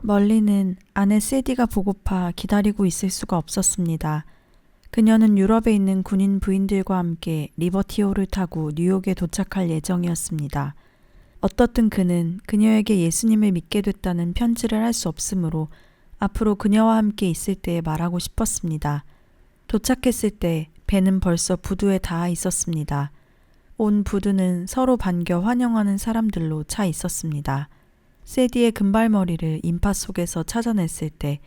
멀리는 아내 세디가 보고파 기다리고 있을 수가 없었습니다. 그녀는 유럽에 있는 군인 부인들과 함께 리버티호를 타고 뉴욕에 도착할 예정이었습니다. 어떻든 그는 그녀에게 예수님을 믿게 됐다는 편지를 할 수 없으므로 앞으로 그녀와 함께 있을 때에 말하고 싶었습니다. 도착했을 때 배는 벌써 부두에 닿아 있었습니다. 온 부두는 서로 반겨 환영하는 사람들로 차 있었습니다. 세디의 금발머리를 인파 속에서 찾아냈을 때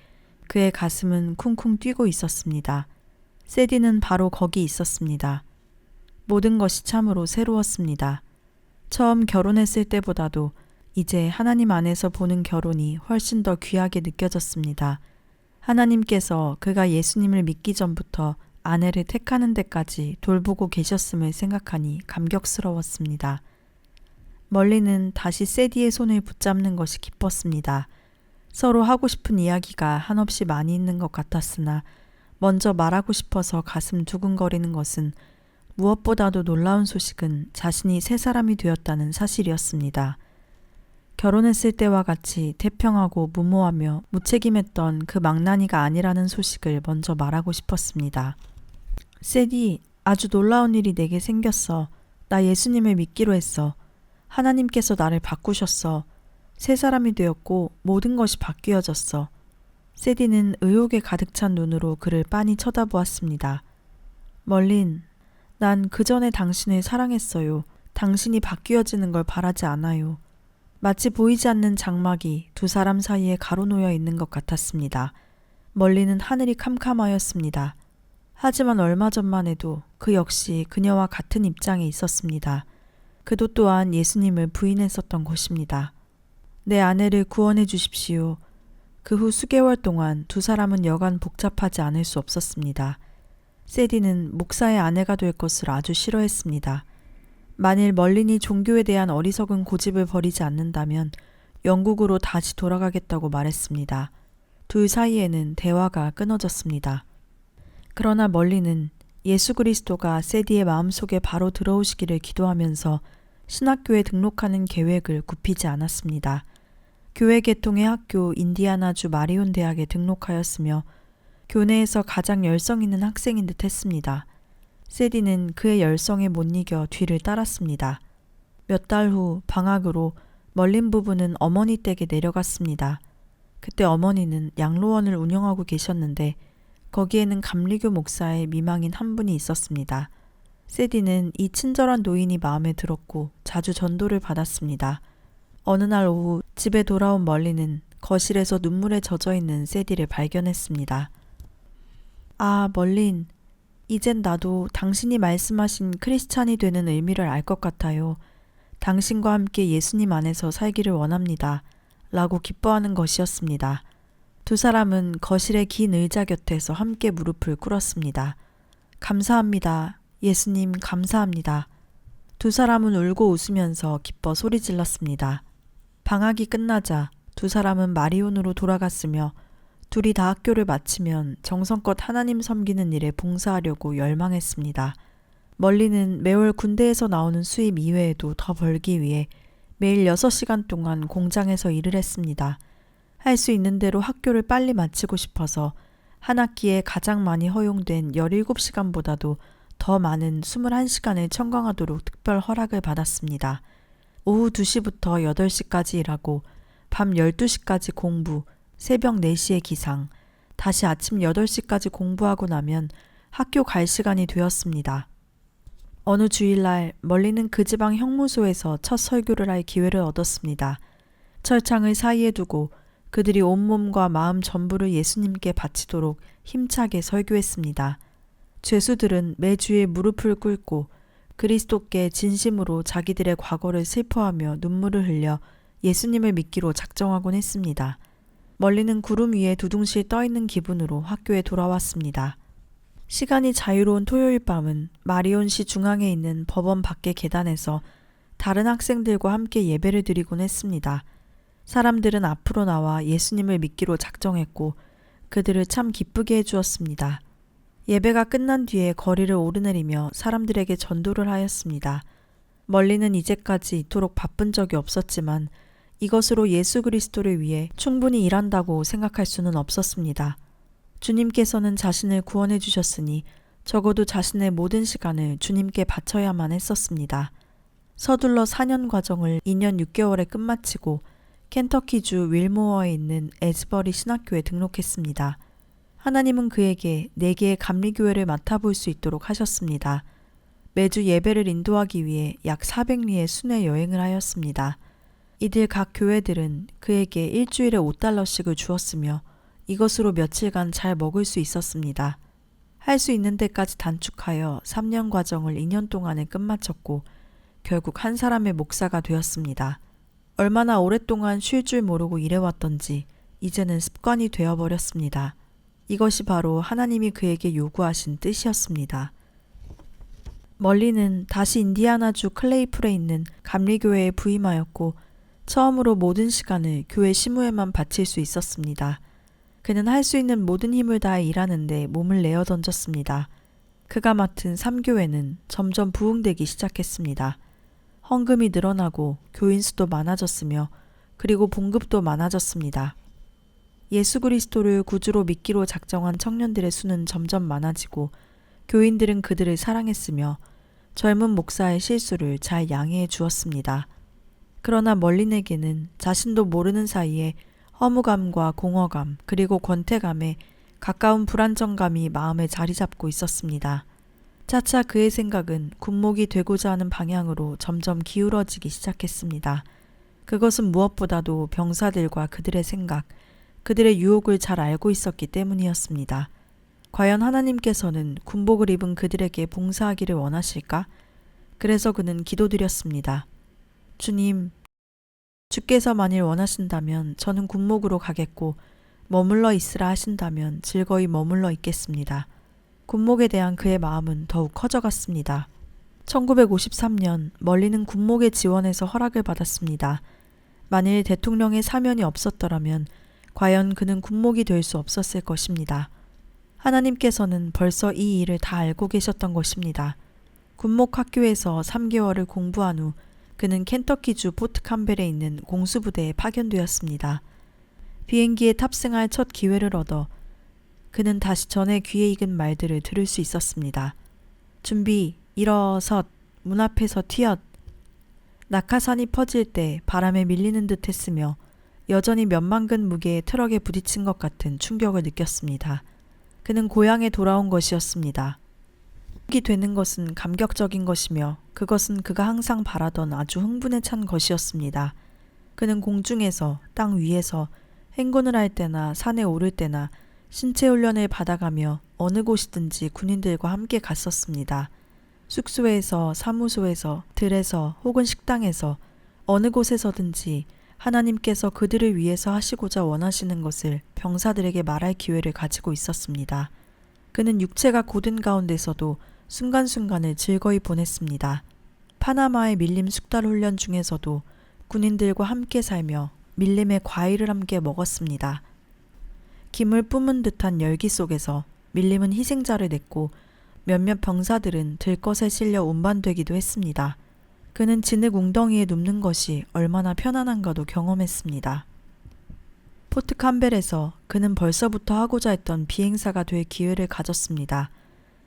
그의 가슴은 쿵쿵 뛰고 있었습니다. 세디는 바로 거기 있었습니다. 모든 것이 참으로 새로웠습니다. 처음 결혼했을 때보다도 이제 하나님 안에서 보는 결혼이 훨씬 더 귀하게 느껴졌습니다. 하나님께서 그가 예수님을 믿기 전부터 아내를 택하는 데까지 돌보고 계셨음을 생각하니 감격스러웠습니다. 멀리는 다시 세디의 손을 붙잡는 것이 기뻤습니다. 서로 하고 싶은 이야기가 한없이 많이 있는 것 같았으나 먼저 말하고 싶어서 가슴 두근거리는 것은 무엇보다도 놀라운 소식은 자신이 새 사람이 되었다는 사실이었습니다. 결혼했을 때와 같이 태평하고 무모하며 무책임했던 그 망나니가 아니라는 소식을 먼저 말하고 싶었습니다. 세디, 아주 놀라운 일이 내게 생겼어. 나 예수님을 믿기로 했어. 하나님께서 나를 바꾸셨어. 새 사람이 되었고 모든 것이 바뀌어졌어. 세디는 의욕에 가득 찬 눈으로 그를 빤히 쳐다보았습니다. 멀린, 난 그전에 당신을 사랑했어요. 당신이 바뀌어지는 걸 바라지 않아요. 마치 보이지 않는 장막이 두 사람 사이에 가로놓여 있는 것 같았습니다. 멀리는 하늘이 캄캄하였습니다. 하지만 얼마 전만 해도 그 역시 그녀와 같은 입장에 있었습니다. 그도 또한 예수님을 부인했었던 것입니다. 내 아내를 구원해 주십시오. 그 후 수개월 동안 두 사람은 여간 복잡하지 않을 수 없었습니다. 세디는 목사의 아내가 될 것을 아주 싫어했습니다. 만일 멀린이 종교에 대한 어리석은 고집을 버리지 않는다면 영국으로 다시 돌아가겠다고 말했습니다. 둘 사이에는 대화가 끊어졌습니다. 그러나 멀린은 예수 그리스도가 세디의 마음속에 바로 들어오시기를 기도하면서 신학교에 등록하는 계획을 굽히지 않았습니다. 교회 계통의 학교 인디아나주 마리온 대학에 등록하였으며 교내에서 가장 열성 있는 학생인 듯 했습니다. 세디는 그의 열성에 못 이겨 뒤를 따랐습니다. 몇 달 후 방학으로 멀린 부부는 어머니 댁에 내려갔습니다. 그때 어머니는 양로원을 운영하고 계셨는데 거기에는 감리교 목사의 미망인 한 분이 있었습니다. 세디는 이 친절한 노인이 마음에 들었고 자주 전도를 받았습니다. 어느 날 오후 집에 돌아온 멀리는 거실에서 눈물에 젖어있는 세디를 발견했습니다. 아, 멀린, 이젠 나도 당신이 말씀하신 크리스찬이 되는 의미를 알 것 같아요. 당신과 함께 예수님 안에서 살기를 원합니다. 라고 기뻐하는 것이었습니다. 두 사람은 거실의 긴 의자 곁에서 함께 무릎을 꿇었습니다. 감사합니다. 예수님 감사합니다. 두 사람은 울고 웃으면서 기뻐 소리 질렀습니다. 방학이 끝나자 두 사람은 마리온으로 돌아갔으며 둘이 다 학교를 마치면 정성껏 하나님 섬기는 일에 봉사하려고 열망했습니다. 멀리는 매월 군대에서 나오는 수입 이외에도 더 벌기 위해 매일 6시간 동안 공장에서 일을 했습니다. 할 수 있는 대로 학교를 빨리 마치고 싶어서 한 학기에 가장 많이 허용된 17시간보다도 더 많은 21시간을 청강하도록 특별 허락을 받았습니다. 오후 2시부터 8시까지 일하고 밤 12시까지 공부, 새벽 4시에 기상, 다시 아침 8시까지 공부하고 나면 학교 갈 시간이 되었습니다. 어느 주일날 멀리는 그 지방 형무소에서 첫 설교를 할 기회를 얻었습니다. 철창을 사이에 두고 그들이 온몸과 마음 전부를 예수님께 바치도록 힘차게 설교했습니다. 죄수들은 매주에 무릎을 꿇고 그리스도께 진심으로 자기들의 과거를 슬퍼하며 눈물을 흘려 예수님을 믿기로 작정하곤 했습니다. 멀리는 구름 위에 두둥실 떠있는 기분으로 학교에 돌아왔습니다. 시간이 자유로운 토요일 밤은 마리온시 중앙에 있는 법원 밖의 계단에서 다른 학생들과 함께 예배를 드리곤 했습니다. 사람들은 앞으로 나와 예수님을 믿기로 작정했고 그들을 참 기쁘게 해주었습니다. 예배가 끝난 뒤에 거리를 오르내리며 사람들에게 전도를 하였습니다. 멀리는 이제까지 이토록 바쁜 적이 없었지만 이것으로 예수 그리스도를 위해 충분히 일한다고 생각할 수는 없었습니다. 주님께서는 자신을 구원해 주셨으니 적어도 자신의 모든 시간을 주님께 바쳐야만 했었습니다. 서둘러 4년 과정을 2년 6개월에 끝마치고 켄터키주 윌모어에 있는 에즈버리 신학교에 등록했습니다. 하나님은 그에게 4개의 감리교회를 맡아볼 수 있도록 하셨습니다. 매주 예배를 인도하기 위해 약 400리의 순회 여행을 하였습니다. 이들 각 교회들은 그에게 일주일에 $5씩을 주었으며 이것으로 며칠간 잘 먹을 수 있었습니다. 할 수 있는 데까지 단축하여 3년 과정을 2년 동안에 끝마쳤고 결국 한 사람의 목사가 되었습니다. 얼마나 오랫동안 쉴 줄 모르고 일해왔던지 이제는 습관이 되어버렸습니다. 이것이 바로 하나님이 그에게 요구하신 뜻이었습니다. 멀리는 다시 인디아나주 클레이풀에 있는 감리교회에 부임하였고 처음으로 모든 시간을 교회事務에만 바칠 수 있었습니다. 그는 할 수 있는 모든 힘을 다해 일하는데 몸을 내어 던졌습니다. 그가 맡은 3교회는 점점 부흥되기 시작했습니다. 헌금이 늘어나고 교인 수도 많아졌으며 그리고 봉급도 많아졌습니다. 예수 그리스도를 구주로 믿기로 작정한 청년들의 수는 점점 많아지고 교인들은 그들을 사랑했으며 젊은 목사의 실수를 잘 양해해 주었습니다. 그러나 멀린에게는 자신도 모르는 사이에 허무감과 공허감 그리고 권태감에 가까운 불안정감이 마음에 자리 잡고 있었습니다. 차차 그의 생각은 군목이 되고자 하는 방향으로 점점 기울어지기 시작했습니다. 그것은 무엇보다도 병사들과 그들의 생각, 그들의 유혹을 잘 알고 있었기 때문이었습니다. 과연 하나님께서는 군복을 입은 그들에게 봉사하기를 원하실까? 그래서 그는 기도드렸습니다. 주님, 주께서 만일 원하신다면 저는 군목으로 가겠고 머물러 있으라 하신다면 즐거이 머물러 있겠습니다. 군목에 대한 그의 마음은 더욱 커져갔습니다. 1953년 멀리는 군목의 지원에서 허락을 받았습니다. 만일 대통령의 사면이 없었더라면 과연 그는 군목이 될 수 없었을 것입니다. 하나님께서는 벌써 이 일을 다 알고 계셨던 것입니다. 군목 학교에서 3개월을 공부한 후 그는 켄터키주 포트 캠벨에 있는 공수부대에 파견되었습니다. 비행기에 탑승할 첫 기회를 얻어 그는 다시 전에 귀에 익은 말들을 들을 수 있었습니다. 준비, 일어섰, 문 앞에서 튀엇. 낙하산이 퍼질 때 바람에 밀리는 듯 했으며 여전히 몇만 근 무게의 트럭에 부딪힌 것 같은 충격을 느꼈습니다. 그는 고향에 돌아온 것이었습니다. 이 되는 것은 감격적인 것이며 그것은 그가 항상 바라던 아주 흥분에 찬 것이었습니다. 그는 공중에서, 땅 위에서, 행군을 할 때나 산에 오를 때나 신체 훈련을 받아가며 어느 곳이든지 군인들과 함께 갔었습니다. 숙소에서, 사무소에서, 들에서 혹은 식당에서 어느 곳에서든지 하나님께서 그들을 위해서 하시고자 원하시는 것을 병사들에게 말할 기회를 가지고 있었습니다. 그는 육체가 고든 가운데서도 순간순간을 즐거이 보냈습니다. 파나마의 밀림 숙달 훈련 중에서도 군인들과 함께 살며 밀림의 과일을 함께 먹었습니다. 김을 뿜은 듯한 열기 속에서 밀림은 희생자를 냈고 몇몇 병사들은 들것에 실려 운반되기도 했습니다. 그는 진흙 웅덩이에 눕는 것이 얼마나 편안한가도 경험했습니다. 포트 캠벨에서 그는 벌써부터 하고자 했던 비행사가 될 기회를 가졌습니다.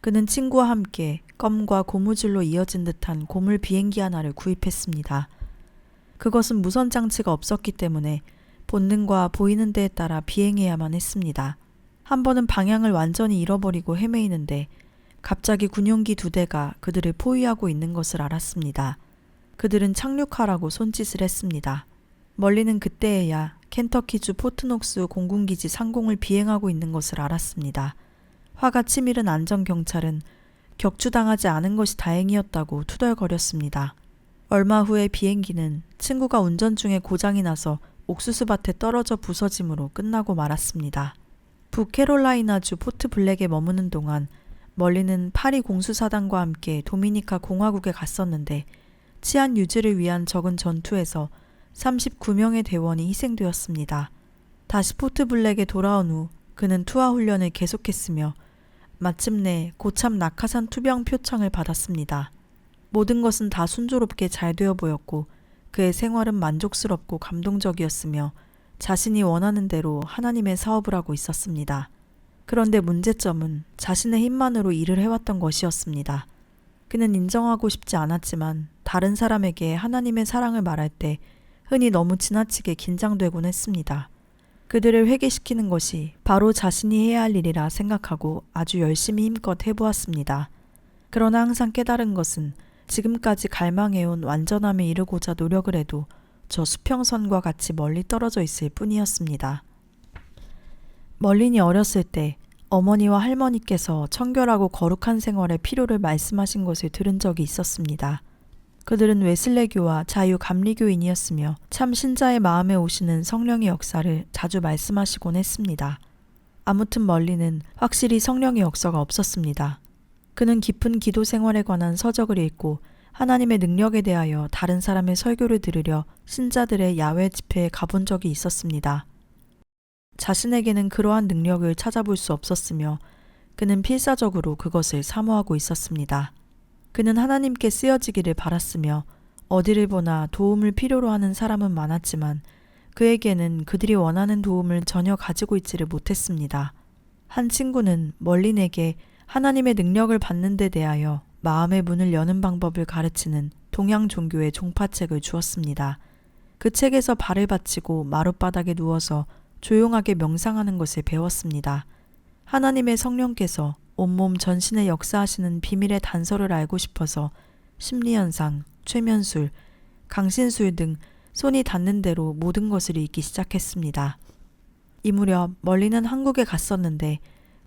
그는 친구와 함께 껌과 고무줄로 이어진 듯한 고물 비행기 하나를 구입했습니다. 그것은 무선 장치가 없었기 때문에 본능과 보이는 데에 따라 비행해야만 했습니다. 한 번은 방향을 완전히 잃어버리고 헤매이는데 갑자기 군용기 2대가 그들을 포위하고 있는 것을 알았습니다. 그들은 착륙하라고 손짓을 했습니다. 멀리는 그때에야 켄터키주 포트녹스 공군기지 상공을 비행하고 있는 것을 알았습니다. 화가 치밀은 안전경찰은 격추당하지 않은 것이 다행이었다고 투덜거렸습니다. 얼마 후에 비행기는 친구가 운전 중에 고장이 나서 옥수수밭에 떨어져 부서짐으로 끝나고 말았습니다. 북캐롤라이나주 포트 블랙에 머무는 동안 멀리는 파리 공수사단과 함께 도미니카 공화국에 갔었는데 치안 유지를 위한 적은 전투에서 39명의 대원이 희생되었습니다. 다시 포트 블랙에 돌아온 후 그는 투하 훈련을 계속했으며 마침내 고참 낙하산 투병 표창을 받았습니다. 모든 것은 다 순조롭게 잘 되어 보였고 그의 생활은 만족스럽고 감동적이었으며 자신이 원하는 대로 하나님의 사업을 하고 있었습니다. 그런데 문제점은 자신의 힘만으로 일을 해왔던 것이었습니다. 그는 인정하고 싶지 않았지만 다른 사람에게 하나님의 사랑을 말할 때 흔히 너무 지나치게 긴장되곤 했습니다. 그들을 회개시키는 것이 바로 자신이 해야 할 일이라 생각하고 아주 열심히 힘껏 해보았습니다. 그러나 항상 깨달은 것은 지금까지 갈망해온 완전함에 이르고자 노력을 해도 저 수평선과 같이 멀리 떨어져 있을 뿐이었습니다. 멀린이 어렸을 때 어머니와 할머니께서 청결하고 거룩한 생활의 필요를 말씀하신 것을 들은 적이 있었습니다. 그들은 웨슬레교와 자유감리교인이었으며 참 신자의 마음에 오시는 성령의 역사를 자주 말씀하시곤 했습니다. 아무튼 멀린은 확실히 성령의 역사가 없었습니다. 그는 깊은 기도 생활에 관한 서적을 읽고 하나님의 능력에 대하여 다른 사람의 설교를 들으려 신자들의 야외 집회에 가본 적이 있었습니다. 자신에게는 그러한 능력을 찾아볼 수 없었으며 그는 필사적으로 그것을 사모하고 있었습니다. 그는 하나님께 쓰여지기를 바랐으며 어디를 보나 도움을 필요로 하는 사람은 많았지만 그에게는 그들이 원하는 도움을 전혀 가지고 있지를 못했습니다. 한 친구는 멀린에게 하나님의 능력을 받는 데 대하여 마음의 문을 여는 방법을 가르치는 동양 종교의 종파책을 주었습니다. 그 책에서 발을 받치고 마룻바닥에 누워서 조용하게 명상하는 것을 배웠습니다. 하나님의 성령께서 온몸 전신에 역사하시는 비밀의 단서를 알고 싶어서 심리현상, 최면술, 강신술 등 손이 닿는 대로 모든 것을 읽기 시작했습니다. 이 무렵 멀리는 한국에 갔었는데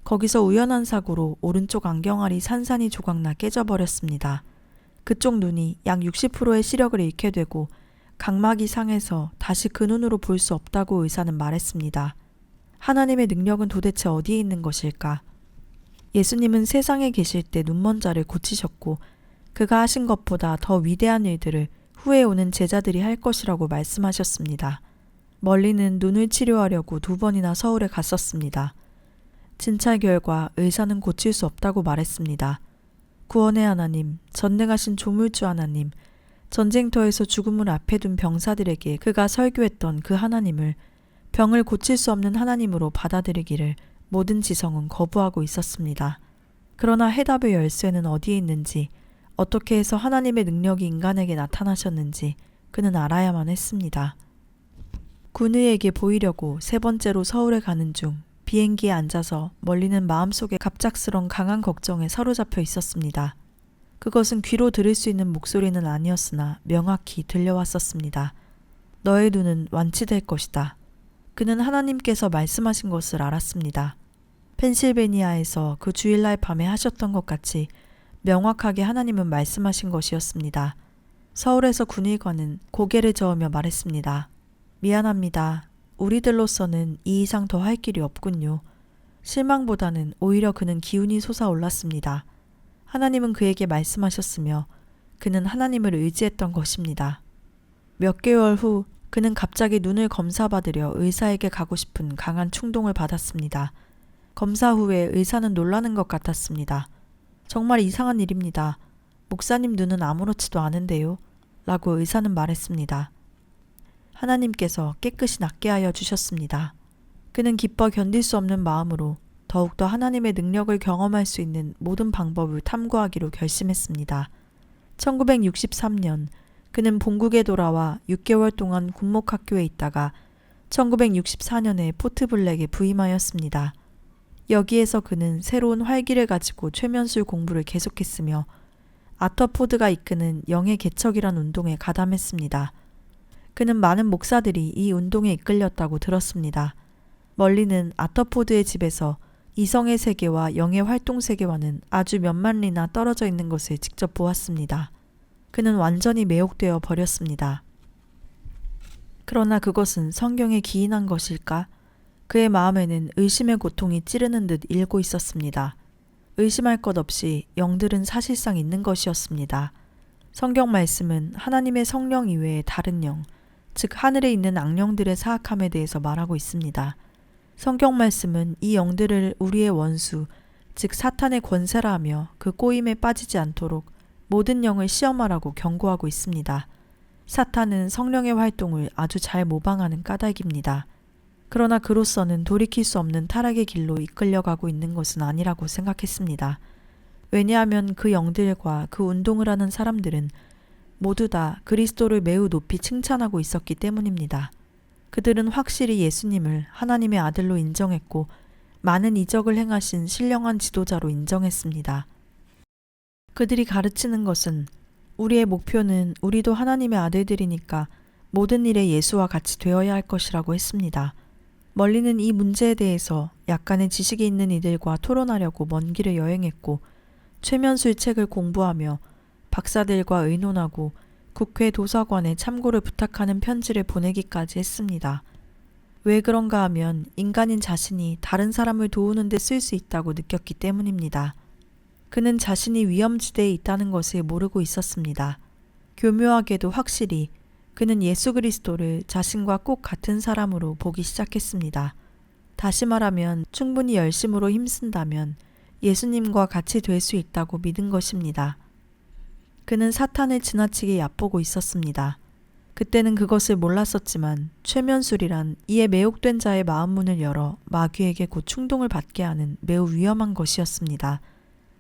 거기서 우연한 사고로 오른쪽 안경알이 산산이 조각나 깨져버렸습니다. 그쪽 눈이 약 60%의 시력을 잃게 되고 각막이 상해서 다시 그 눈으로 볼 수 없다고 의사는 말했습니다. 하나님의 능력은 도대체 어디에 있는 것일까? 예수님은 세상에 계실 때 눈먼 자를 고치셨고 그가 하신 것보다 더 위대한 일들을 후에 오는 제자들이 할 것이라고 말씀하셨습니다. 멀리는 눈을 치료하려고 2번이나 서울에 갔었습니다. 진찰 결과 의사는 고칠 수 없다고 말했습니다. 구원의 하나님, 전능하신 조물주 하나님, 전쟁터에서 죽음을 앞에 둔 병사들에게 그가 설교했던 그 하나님을 병을 고칠 수 없는 하나님으로 받아들이기를 모든 지성은 거부하고 있었습니다. 그러나 해답의 열쇠는 어디에 있는지, 어떻게 해서 하나님의 능력이 인간에게 나타나셨는지 그는 알아야만 했습니다. 군의에게 보이려고 3번째로 서울에 가는 중 비행기에 앉아서 멀리는 마음속에 갑작스런 강한 걱정에 사로잡혀 있었습니다. 그것은 귀로 들을 수 있는 목소리는 아니었으나 명확히 들려왔었습니다. 너의 눈은 완치될 것이다. 그는 하나님께서 말씀하신 것을 알았습니다. 펜실베니아에서 그 주일날 밤에 하셨던 것 같이 명확하게 하나님은 말씀하신 것이었습니다. 서울에서 군의관은 고개를 저으며 말했습니다. 미안합니다. 우리들로서는 이 이상 더 할 길이 없군요. 실망보다는 오히려 그는 기운이 솟아올랐습니다. 하나님은 그에게 말씀하셨으며 그는 하나님을 의지했던 것입니다. 몇 개월 후 그는 갑자기 눈을 검사받으려 의사에게 가고 싶은 강한 충동을 받았습니다. 검사 후에 의사는 놀라는 것 같았습니다. 정말 이상한 일입니다. 목사님 눈은 아무렇지도 않은데요. 라고 의사는 말했습니다. 하나님께서 깨끗이 낫게 하여 주셨습니다. 그는 기뻐 견딜 수 없는 마음으로 더욱더 하나님의 능력을 경험할 수 있는 모든 방법을 탐구하기로 결심했습니다. 1963년 그는 본국에 돌아와 6개월 동안 군목학교에 있다가 1964년에 포트블랙에 부임하였습니다. 여기에서 그는 새로운 활기를 가지고 최면술 공부를 계속했으며 아터포드가 이끄는 영의 개척이란 운동에 가담했습니다. 그는 많은 목사들이 이 운동에 이끌렸다고 들었습니다. 멀리는 아터포드의 집에서 이성의 세계와 영의 활동 세계와는 아주 몇만 리나 떨어져 있는 것을 직접 보았습니다. 그는 완전히 매혹되어 버렸습니다. 그러나 그것은 성경에 기인한 것일까? 그의 마음에는 의심의 고통이 찌르는 듯 일고 있었습니다. 의심할 것 없이 영들은 사실상 있는 것이었습니다. 성경 말씀은 하나님의 성령 이외의 다른 영, 즉 하늘에 있는 악령들의 사악함에 대해서 말하고 있습니다. 성경 말씀은 이 영들을 우리의 원수, 즉 사탄의 권세라 하며 그 꼬임에 빠지지 않도록 모든 영을 시험하라고 경고하고 있습니다. 사탄은 성령의 활동을 아주 잘 모방하는 까닭입니다. 그러나 그로서는 돌이킬 수 없는 타락의 길로 이끌려가고 있는 것은 아니라고 생각했습니다. 왜냐하면 그 영들과 그 운동을 하는 사람들은 모두 다 그리스도를 매우 높이 칭찬하고 있었기 때문입니다. 그들은 확실히 예수님을 하나님의 아들로 인정했고 많은 이적을 행하신 신령한 지도자로 인정했습니다. 그들이 가르치는 것은 우리의 목표는 우리도 하나님의 아들들이니까 모든 일에 예수와 같이 되어야 할 것이라고 했습니다. 멀리는 이 문제에 대해서 약간의 지식이 있는 이들과 토론하려고 먼 길을 여행했고 최면술 책을 공부하며 박사들과 의논하고 국회 도서관에 참고를 부탁하는 편지를 보내기까지 했습니다. 왜 그런가 하면 인간인 자신이 다른 사람을 도우는 데 쓸 수 있다고 느꼈기 때문입니다. 그는 자신이 위험지대에 있다는 것을 모르고 있었습니다. 교묘하게도 확실히 그는 예수 그리스도를 자신과 꼭 같은 사람으로 보기 시작했습니다. 다시 말하면 충분히 열심으로 힘쓴다면 예수님과 같이 될 수 있다고 믿은 것입니다. 그는 사탄을 지나치게 얕보고 있었습니다. 그때는 그것을 몰랐었지만 최면술이란 이에 매혹된 자의 마음문을 열어 마귀에게 곧 충동을 받게 하는 매우 위험한 것이었습니다.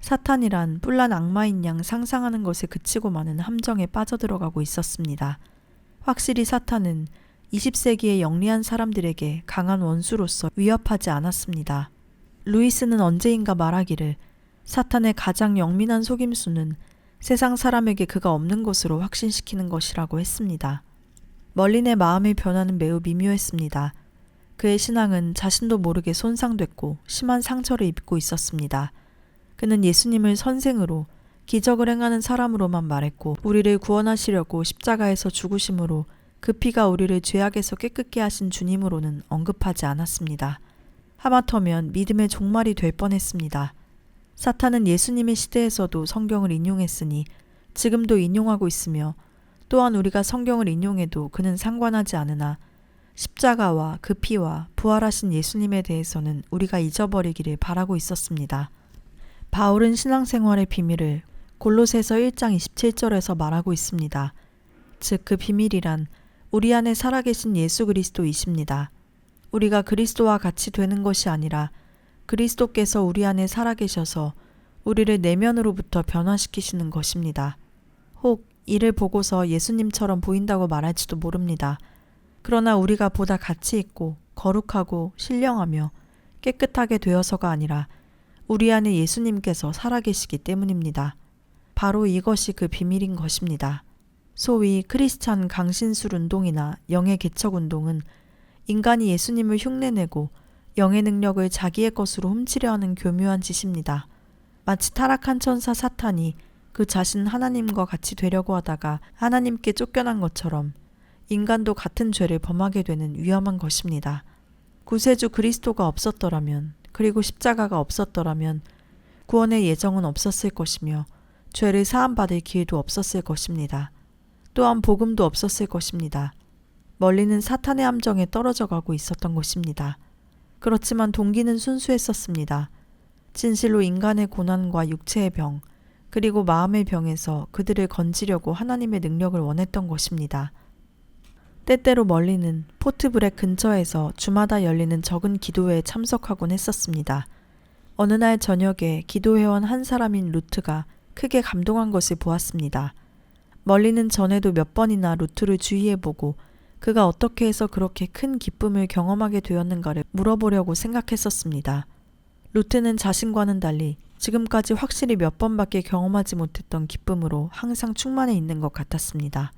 사탄이란 뿔난 악마인 양 상상하는 것에 그치고 마는 함정에 빠져들어가고 있었습니다. 확실히 사탄은 20세기의 영리한 사람들에게 강한 원수로서 위협하지 않았습니다. 루이스는 언제인가 말하기를 사탄의 가장 영민한 속임수는 세상 사람에게 그가 없는 것으로 확신시키는 것이라고 했습니다. 멀린의 마음의 변화는 매우 미묘했습니다. 그의 신앙은 자신도 모르게 손상됐고 심한 상처를 입고 있었습니다. 그는 예수님을 선생으로 기적을 행하는 사람으로만 말했고 우리를 구원하시려고 십자가에서 죽으심으로 그 피가 우리를 죄악에서 깨끗게 하신 주님으로는 언급하지 않았습니다. 하마터면 믿음의 종말이 될 뻔했습니다. 사탄은 예수님의 시대에서도 성경을 인용했으니 지금도 인용하고 있으며 또한 우리가 성경을 인용해도 그는 상관하지 않으나 십자가와 그 피와 부활하신 예수님에 대해서는 우리가 잊어버리기를 바라고 있었습니다. 바울은 신앙생활의 비밀을 골로새서 1장 27절에서 말하고 있습니다. 즉 그 비밀이란 우리 안에 살아계신 예수 그리스도이십니다. 우리가 그리스도와 같이 되는 것이 아니라 그리스도께서 우리 안에 살아계셔서 우리를 내면으로부터 변화시키시는 것입니다. 혹 이를 보고서 예수님처럼 보인다고 말할지도 모릅니다. 그러나 우리가 보다 가치 있고 거룩하고 신령하며 깨끗하게 되어서가 아니라 우리 안에 예수님께서 살아계시기 때문입니다. 바로 이것이 그 비밀인 것입니다. 소위 크리스찬 강신술 운동이나 영의 개척 운동은 인간이 예수님을 흉내내고 영의 능력을 자기의 것으로 훔치려 하는 교묘한 짓입니다. 마치 타락한 천사 사탄이 그 자신 하나님과 같이 되려고 하다가 하나님께 쫓겨난 것처럼 인간도 같은 죄를 범하게 되는 위험한 것입니다. 구세주 그리스도가 없었더라면 그리고 십자가가 없었더라면 구원의 예정은 없었을 것이며 죄를 사함받을 기회도 없었을 것입니다. 또한 복음도 없었을 것입니다. 멀리는 사탄의 함정에 떨어져 가고 있었던 것입니다. 그렇지만 동기는 순수했었습니다. 진실로 인간의 고난과 육체의 병, 그리고 마음의 병에서 그들을 건지려고 하나님의 능력을 원했던 것입니다. 때때로 멀리는 포트브렉 근처에서 주마다 열리는 적은 기도회에 참석하곤 했었습니다. 어느 날 저녁에 기도회원 한 사람인 루트가 크게 감동한 것을 보았습니다. 멀리는 전에도 몇 번이나 루트를 주의해보고 그가 어떻게 해서 그렇게 큰 기쁨을 경험하게 되었는가를 물어보려고 생각했었습니다. 루트는 자신과는 달리 지금까지 확실히 몇 번밖에 경험하지 못했던 기쁨으로 항상 충만해 있는 것 같았습니다.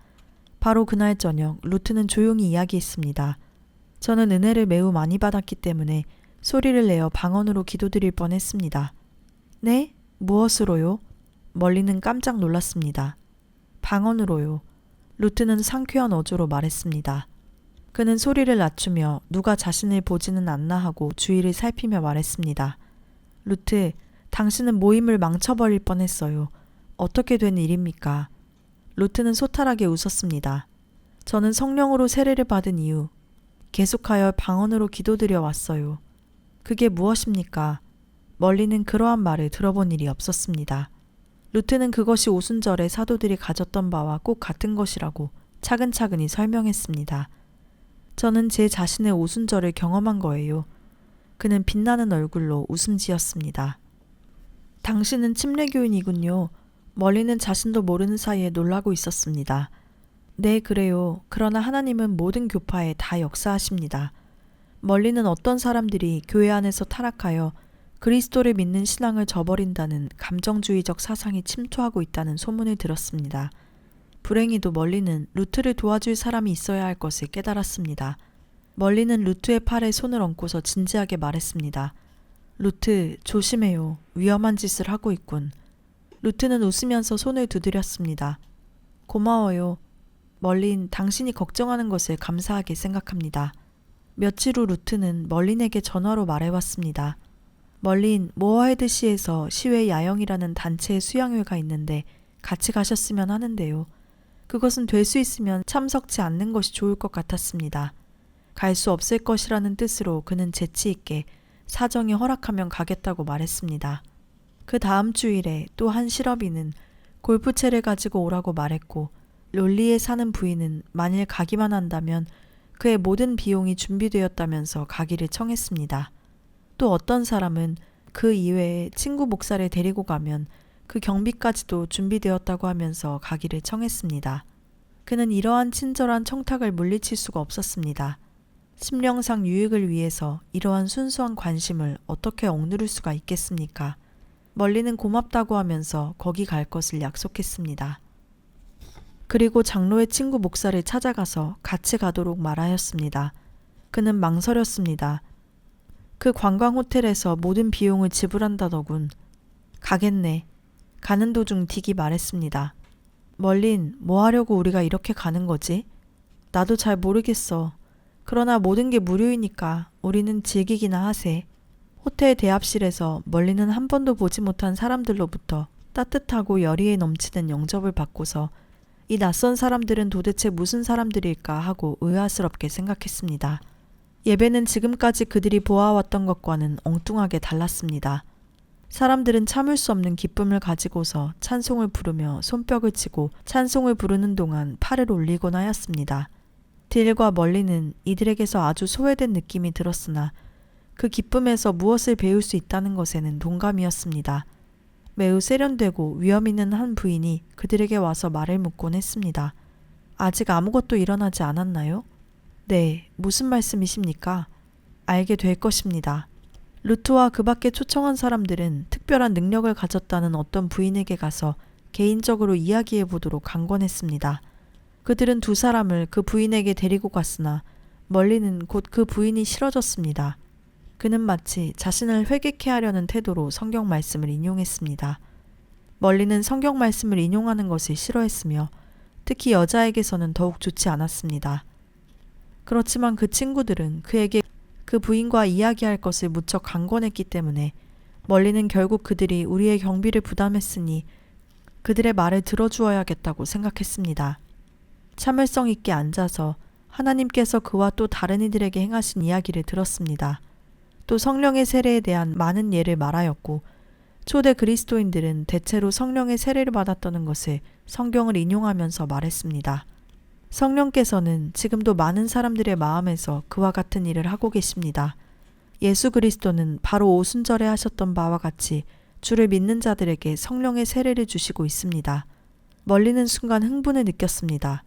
바로 그날 저녁 루트는 조용히 이야기했습니다. 저는 은혜를 매우 많이 받았기 때문에 소리를 내어 방언으로 기도드릴 뻔했습니다. 네? 무엇으로요? 멀리는 깜짝 놀랐습니다. 방언으로요. 루트는 상쾌한 어조로 말했습니다. 그는 소리를 낮추며 누가 자신을 보지는 않나 하고 주위를 살피며 말했습니다. 루트, 당신은 모임을 망쳐버릴 뻔했어요. 어떻게 된 일입니까? 루트는 소탈하게 웃었습니다. 저는 성령으로 세례를 받은 이후 계속하여 방언으로 기도드려 왔어요. 그게 무엇입니까? 멀리는 그러한 말을 들어본 일이 없었습니다. 루트는 그것이 오순절에 사도들이 가졌던 바와 꼭 같은 것이라고 차근차근히 설명했습니다. 저는 제 자신의 오순절을 경험한 거예요. 그는 빛나는 얼굴로 웃음 지었습니다. 당신은 침례교인이군요. 멀리는 자신도 모르는 사이에 놀라고 있었습니다. 네, 그래요. 그러나 하나님은 모든 교파에 다 역사하십니다. 멀리는 어떤 사람들이 교회 안에서 타락하여 그리스도를 믿는 신앙을 저버린다는 감정주의적 사상이 침투하고 있다는 소문을 들었습니다. 불행히도 멀리는 루트를 도와줄 사람이 있어야 할 것을 깨달았습니다. 멀리는 루트의 팔에 손을 얹고서 진지하게 말했습니다. 루트, 조심해요. 위험한 짓을 하고 있군. 루트는 웃으면서 손을 두드렸습니다. 고마워요. 멀린, 당신이 걱정하는 것을 감사하게 생각합니다. 며칠 후 루트는 멀린에게 전화로 말해왔습니다. 멀린, 모어헤드시에서 시외 야영이라는 단체의 수양회가 있는데 같이 가셨으면 하는데요. 그것은 될 수 있으면 참석치 않는 것이 좋을 것 같았습니다. 갈 수 없을 것이라는 뜻으로 그는 재치 있게 사정이 허락하면 가겠다고 말했습니다. 그 다음 주일에 또 한 실업인은 골프채를 가지고 오라고 말했고 롤리에 사는 부인은 만일 가기만 한다면 그의 모든 비용이 준비되었다면서 가기를 청했습니다. 또 어떤 사람은 그 이외에 친구 목사를 데리고 가면 그 경비까지도 준비되었다고 하면서 가기를 청했습니다. 그는 이러한 친절한 청탁을 물리칠 수가 없었습니다. 심령상 유익을 위해서 이러한 순수한 관심을 어떻게 억누를 수가 있겠습니까? 멀리는 고맙다고 하면서 거기 갈 것을 약속했습니다. 그리고 장로의 친구 목사를 찾아가서 같이 가도록 말하였습니다. 그는 망설였습니다. 그 관광 호텔에서 모든 비용을 지불한다더군. 가겠네. 가는 도중 딕이 말했습니다. 멀린, 뭐 하려고 우리가 이렇게 가는 거지? 나도 잘 모르겠어. 그러나 모든 게 무료이니까 우리는 즐기기나 하세. 호텔 대합실에서 멀리는 한 번도 보지 못한 사람들로부터 따뜻하고 열의에 넘치는 영접을 받고서 이 낯선 사람들은 도대체 무슨 사람들일까 하고 의아스럽게 생각했습니다. 예배는 지금까지 그들이 보아왔던 것과는 엉뚱하게 달랐습니다. 사람들은 참을 수 없는 기쁨을 가지고서 찬송을 부르며 손뼉을 치고 찬송을 부르는 동안 팔을 올리곤 하였습니다. 딜과 멀리는 이들에게서 아주 소외된 느낌이 들었으나 그 기쁨에서 무엇을 배울 수 있다는 것에는 동감이었습니다. 매우 세련되고 위험 있는 한 부인이 그들에게 와서 말을 묻곤 했습니다. 아직 아무것도 일어나지 않았나요? 네, 무슨 말씀이십니까? 알게 될 것입니다. 루트와 그 밖에 초청한 사람들은 특별한 능력을 가졌다는 어떤 부인에게 가서 개인적으로 이야기해 보도록 강권했습니다. 그들은 두 사람을 그 부인에게 데리고 갔으나 멀리는 곧 그 부인이 싫어졌습니다. 그는 마치 자신을 회개케 하려는 태도로 성경 말씀을 인용했습니다. 멀리는 성경 말씀을 인용하는 것을 싫어했으며 특히 여자에게서는 더욱 좋지 않았습니다. 그렇지만 그 친구들은 그에게 그 부인과 이야기할 것을 무척 강권했기 때문에 멀리는 결국 그들이 우리의 경비를 부담했으니 그들의 말을 들어주어야겠다고 생각했습니다. 참을성 있게 앉아서 하나님께서 그와 또 다른 이들에게 행하신 이야기를 들었습니다. 또 성령의 세례에 대한 많은 예를 말하였고 초대 그리스도인들은 대체로 성령의 세례를 받았다는 것을 성경을 인용하면서 말했습니다. 성령께서는 지금도 많은 사람들의 마음에서 그와 같은 일을 하고 계십니다. 예수 그리스도는 바로 오순절에 하셨던 바와 같이 주를 믿는 자들에게 성령의 세례를 주시고 있습니다. 멀리는 순간 흥분을 느꼈습니다.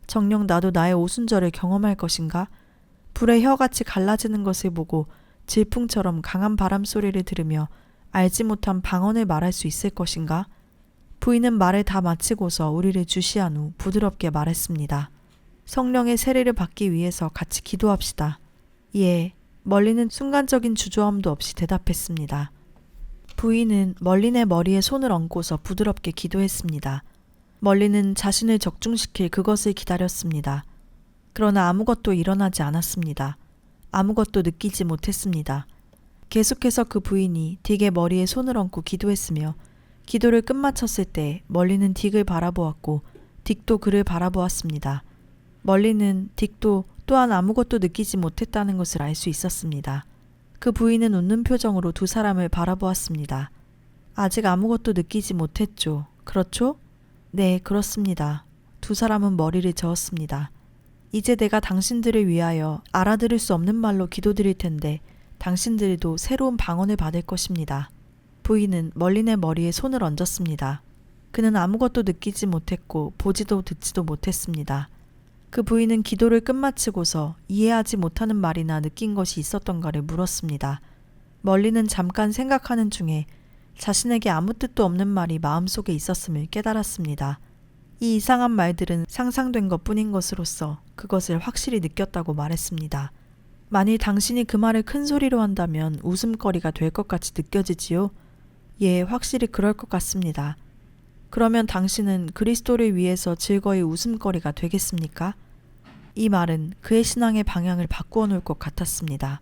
정녕 나도 나의 오순절을 경험할 것인가? 불의 혀같이 갈라지는 것을 보고 질풍처럼 강한 바람 소리를 들으며 알지 못한 방언을 말할 수 있을 것인가? 부인은 말을 다 마치고서 우리를 주시한 후 부드럽게 말했습니다. 성령의 세례를 받기 위해서 같이 기도합시다. 예, 멀리는 순간적인 주저함도 없이 대답했습니다. 부인은 멀린의 머리에 손을 얹고서 부드럽게 기도했습니다. 멀리는 자신을 적중시킬 그것을 기다렸습니다. 그러나 아무것도 일어나지 않았습니다. 아무것도 느끼지 못했습니다. 계속해서 그 부인이 딕의 머리에 손을 얹고 기도했으며 기도를 끝마쳤을 때 멀리는 딕을 바라보았고 딕도 그를 바라보았습니다. 멀리는 딕도 또한 아무것도 느끼지 못했다는 것을 알 수 있었습니다. 그 부인은 웃는 표정으로 두 사람을 바라보았습니다. 아직 아무것도 느끼지 못했죠. 그렇죠? 네, 그렇습니다. 두 사람은 머리를 저었습니다. 이제 내가 당신들을 위하여 알아들을 수 없는 말로 기도드릴 텐데 당신들도 새로운 방언을 받을 것입니다. 부인은 멀린의 머리에 손을 얹었습니다. 그는 아무것도 느끼지 못했고 보지도 듣지도 못했습니다. 그 부인은 기도를 끝마치고서 이해하지 못하는 말이나 느낀 것이 있었던가를 물었습니다. 멀린은 잠깐 생각하는 중에 자신에게 아무 뜻도 없는 말이 마음속에 있었음을 깨달았습니다. 이 이상한 말들은 상상된 것뿐인 것으로서 그것을 확실히 느꼈다고 말했습니다. 만일 당신이 그 말을 큰 소리로 한다면 웃음거리가 될 것 같이 느껴지지요? 예, 확실히 그럴 것 같습니다. 그러면 당신은 그리스도를 위해서 즐거이 웃음거리가 되겠습니까? 이 말은 그의 신앙의 방향을 바꾸어 놓을 것 같았습니다.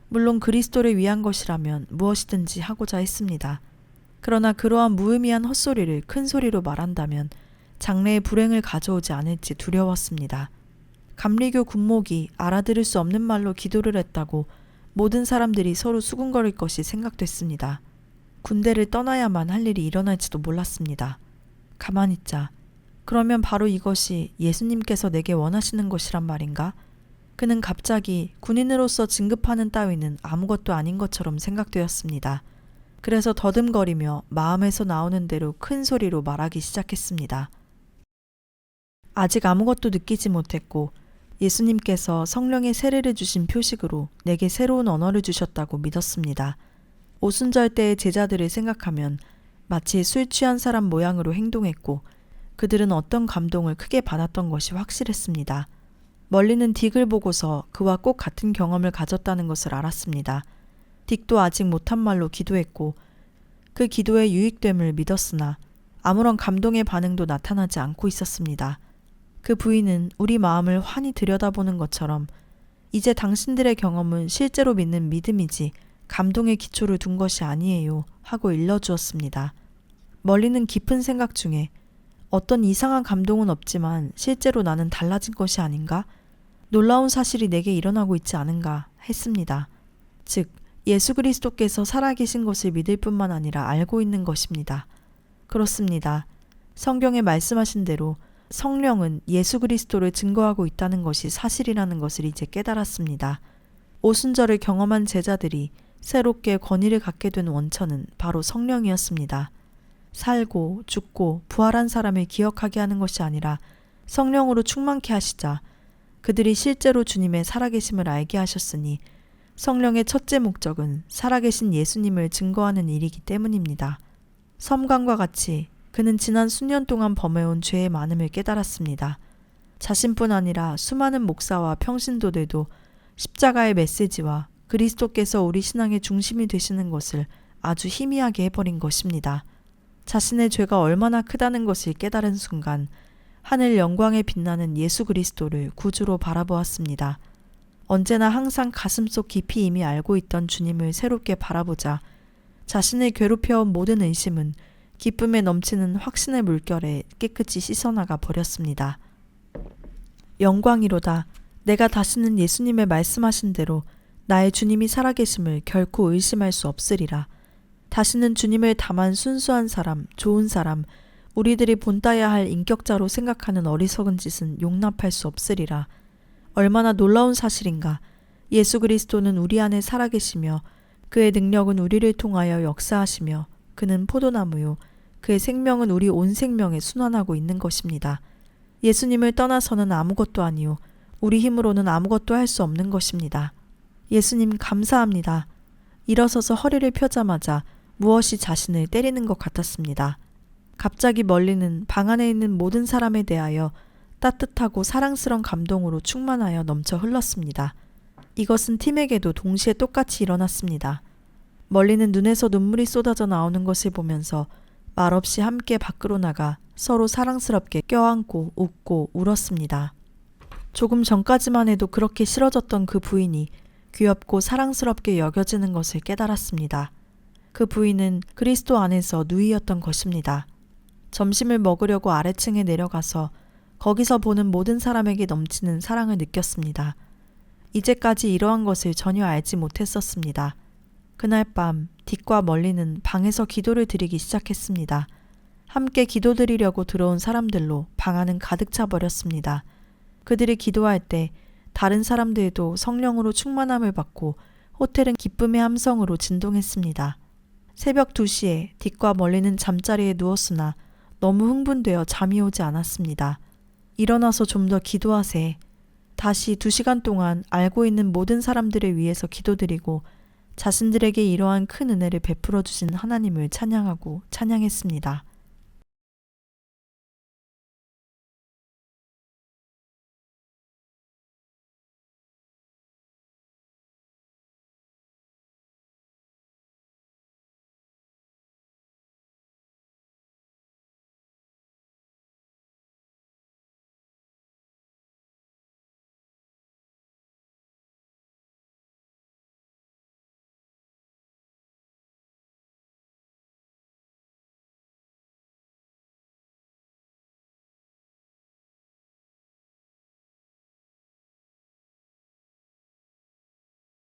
물론 그리스도를 위한 것이라면 무엇이든지 하고자 했습니다. 그러나 그러한 무의미한 헛소리를 큰 소리로 말한다면 장래의 불행을 가져오지 않을지 두려웠습니다. 감리교 군목이 알아들을 수 없는 말로 기도를 했다고 모든 사람들이 서로 수군거릴 것이 생각됐습니다. 군대를 떠나야만 할 일이 일어날지도 몰랐습니다. 가만히 있자. 그러면 바로 이것이 예수님께서 내게 원하시는 것이란 말인가? 그는 갑자기 군인으로서 진급하는 따위는 아무것도 아닌 것처럼 생각되었습니다. 그래서 더듬거리며 마음에서 나오는 대로 큰 소리로 말하기 시작했습니다. 아직 아무것도 느끼지 못했고 예수님께서 성령의 세례를 주신 표식으로 내게 새로운 언어를 주셨다고 믿었습니다. 오순절 때의 제자들을 생각하면 마치 술 취한 사람 모양으로 행동했고 그들은 어떤 감동을 크게 받았던 것이 확실했습니다. 멀리는 딕을 보고서 그와 꼭 같은 경험을 가졌다는 것을 알았습니다. 딕도 아직 못한 말로 기도했고 그 기도의 유익됨을 믿었으나 아무런 감동의 반응도 나타나지 않고 있었습니다. 그 부인은 우리 마음을 환히 들여다보는 것처럼 이제 당신들의 경험은 실제로 믿는 믿음이지 감동의 기초를 둔 것이 아니에요 하고 일러주었습니다. 멀리는 깊은 생각 중에 어떤 이상한 감동은 없지만 실제로 나는 달라진 것이 아닌가? 놀라운 사실이 내게 일어나고 있지 않은가 했습니다. 즉 예수 그리스도께서 살아계신 것을 믿을 뿐만 아니라 알고 있는 것입니다. 그렇습니다. 성경에 말씀하신 대로 성령은 예수 그리스도를 증거하고 있다는 것이 사실이라는 것을 이제 깨달았습니다. 오순절을 경험한 제자들이 새롭게 권위를 갖게 된 원천은 바로 성령이었습니다. 살고 죽고 부활한 사람을 기억하게 하는 것이 아니라 성령으로 충만케 하시자 그들이 실제로 주님의 살아계심을 알게 하셨으니 성령의 첫째 목적은 살아계신 예수님을 증거하는 일이기 때문입니다. 섬광과 같이 그는 지난 수년 동안 범해온 죄의 많음을 깨달았습니다. 자신뿐 아니라 수많은 목사와 평신도들도 십자가의 메시지와 그리스도께서 우리 신앙의 중심이 되시는 것을 아주 희미하게 해버린 것입니다. 자신의 죄가 얼마나 크다는 것을 깨달은 순간 하늘 영광에 빛나는 예수 그리스도를 구주로 바라보았습니다. 언제나 항상 가슴속 깊이 이미 알고 있던 주님을 새롭게 바라보자 자신을 괴롭혀온 모든 의심은 기쁨에 넘치는 확신의 물결에 깨끗이 씻어나가 버렸습니다. 영광이로다. 내가 다시는 예수님의 말씀하신 대로 나의 주님이 살아계심을 결코 의심할 수 없으리라. 다시는 주님을 다만 순수한 사람, 좋은 사람, 우리들이 본따야 할 인격자로 생각하는 어리석은 짓은 용납할 수 없으리라. 얼마나 놀라운 사실인가. 예수 그리스도는 우리 안에 살아계시며 그의 능력은 우리를 통하여 역사하시며 그는 포도나무요. 그의 생명은 우리 온 생명에 순환하고 있는 것입니다. 예수님을 떠나서는 아무것도 아니요. 우리 힘으로는 아무것도 할 수 없는 것입니다. 예수님 감사합니다. 일어서서 허리를 펴자마자 무엇이 자신을 때리는 것 같았습니다. 갑자기 멀리는 방 안에 있는 모든 사람에 대하여 따뜻하고 사랑스러운 감동으로 충만하여 넘쳐 흘렀습니다. 이것은 팀에게도 동시에 똑같이 일어났습니다. 멀리는 눈에서 눈물이 쏟아져 나오는 것을 보면서 말없이 함께 밖으로 나가 서로 사랑스럽게 껴안고 웃고 울었습니다. 조금 전까지만 해도 그렇게 싫어졌던 그 부인이 귀엽고 사랑스럽게 여겨지는 것을 깨달았습니다. 그 부인은 그리스도 안에서 누이였던 것입니다. 점심을 먹으려고 아래층에 내려가서 거기서 보는 모든 사람에게 넘치는 사랑을 느꼈습니다. 이제까지 이러한 것을 전혀 알지 못했었습니다. 그날 밤 딕과 멀리는 방에서 기도를 드리기 시작했습니다. 함께 기도드리려고 들어온 사람들로 방 안은 가득 차 버렸습니다. 그들이 기도할 때 다른 사람들도 성령으로 충만함을 받고 호텔은 기쁨의 함성으로 진동했습니다. 새벽 2시에 딕과 멀리는 잠자리에 누웠으나 너무 흥분되어 잠이 오지 않았습니다. 일어나서 좀 더 기도하세. 다시 2시간 동안 알고 있는 모든 사람들을 위해서 기도드리고 자신들에게 이러한 큰 은혜를 베풀어 주신 하나님을 찬양하고 찬양했습니다.